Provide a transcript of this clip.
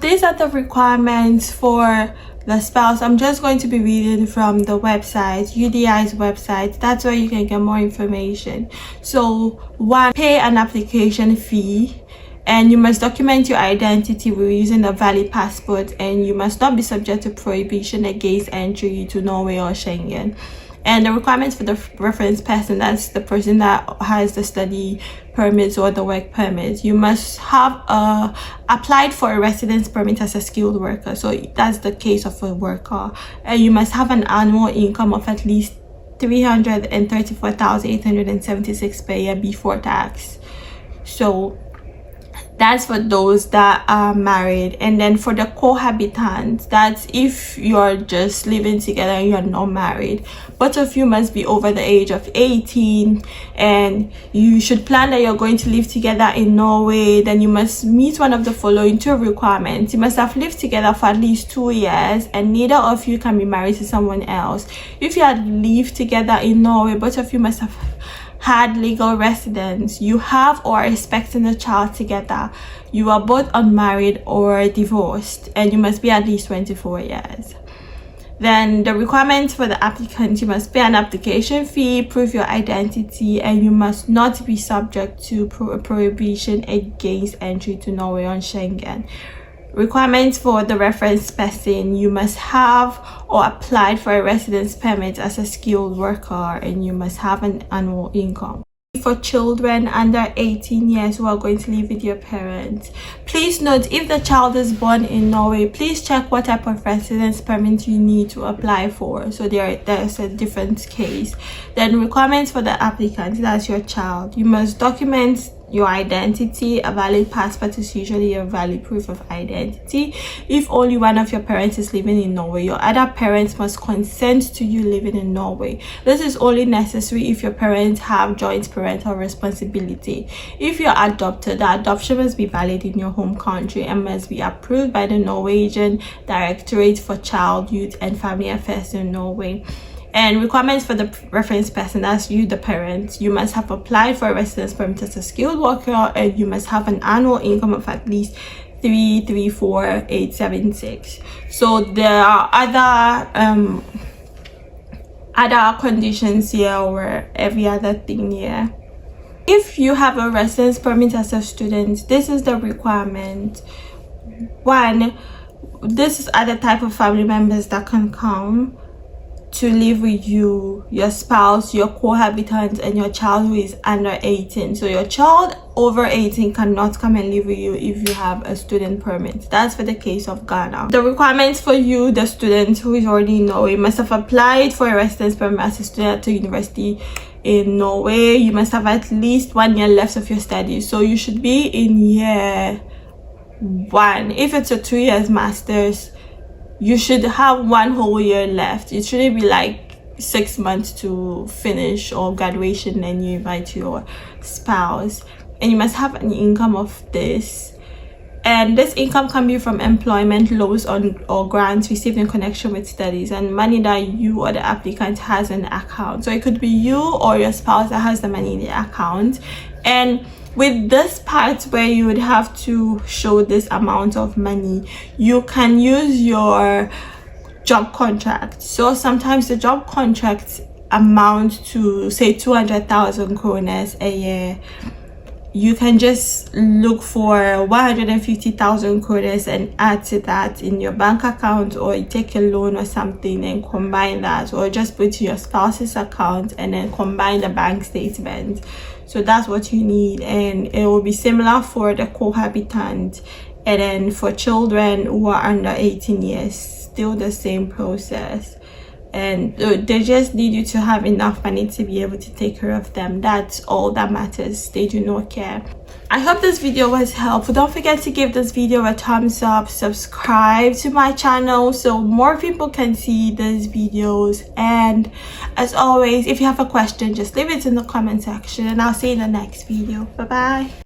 these are the requirements for the spouse. I'm just going to be reading from the website, UDI's website. That's where you can get more information. So 1, pay an application fee, and you must document your identity using a valid passport, and you must not be subject to prohibition against entry to Norway or Schengen. And the requirements for the reference person, that's the person that has the study permits or the work permit. You must have applied for a residence permit as a skilled worker. So that's the case of a worker. And you must have an annual income of at least 334,876 per year before tax. So that's for those that are married. And then for the cohabitants, that's if you're just living together and you're not married. Both of you must be over the age of 18, and you should plan that you're going to live together in Norway. Then you must meet one of the following 2 requirements. You must have lived together for at least 2 years, and neither of you can be married to someone else. If you had lived together in Norway, both of you must have had legal residence. You have or are expecting a child together. You are both unmarried or divorced, and you must be at least 24 years. Then the requirements for the applicant: you must pay an application fee, prove your identity, and you must not be subject to prohibition against entry to Norway or Schengen. Requirements for the reference person: you must have or applied for a residence permit as a skilled worker, and you must have an annual income. For children under 18 years who are going to live with your parents, please note, if the child is born in Norway, please check what type of residence permit you need to apply for. So there's a different case. Then requirements for the applicant, that's your child: you must document your identity. A valid passport is usually a valid proof of identity. If only one of your parents is living in Norway, your other parents must consent to you living in Norway. This is only necessary if your parents have joint parental responsibility. If you're adopted, the adoption must be valid in your home country and must be approved by the Norwegian Directorate for Child, Youth and Family Affairs in Norway. And requirements for the reference person, that's you, the parent: you must have applied for a residence permit as a skilled worker, and you must have an annual income of at least 334,876. So there are other conditions here, or every other thing here. If you have a residence permit as a student, this is the requirement. 1, this are the type of family members that can come to live with you: your spouse, your cohabitant, and your child who is under 18. So your child over 18 cannot come and live with you if you have a student permit. That's for the case of Ghana. The requirements for you, the student who is already in Norway: must have applied for a residence permit as a student at a university in Norway. You must have at least 1 year left of your studies. So you should be in year 1. If it's a 2 years master's, you should have 1 whole year left. It shouldn't be like 6 months to finish or graduation and you invite your spouse. And you must have an income of this. And this income can be from employment, loans, or grants received in connection with studies, and money that you or the applicant has in the account. So it could be you or your spouse that has the money in the account. And with this part where you would have to show this amount of money, you can use your job contract. So sometimes the job contracts amount to, say, 200,000 kroner a year. You can just look for 150,000 kroner and add to that in your bank account, or you take a loan or something and combine that, or just put to your spouse's account and then combine the bank statement. So that's what you need, and it will be similar for the cohabitant. And then for children who are under 18 years, still the same process. And they just need you to have enough money to be able to take care of them. That's all that matters. They do not care. I hope this video was helpful. Don't forget to give this video a thumbs up, subscribe to my channel so more people can see these videos. And as always, if you have a question, just leave it in the comment section, and I'll see you in the next video. Bye bye.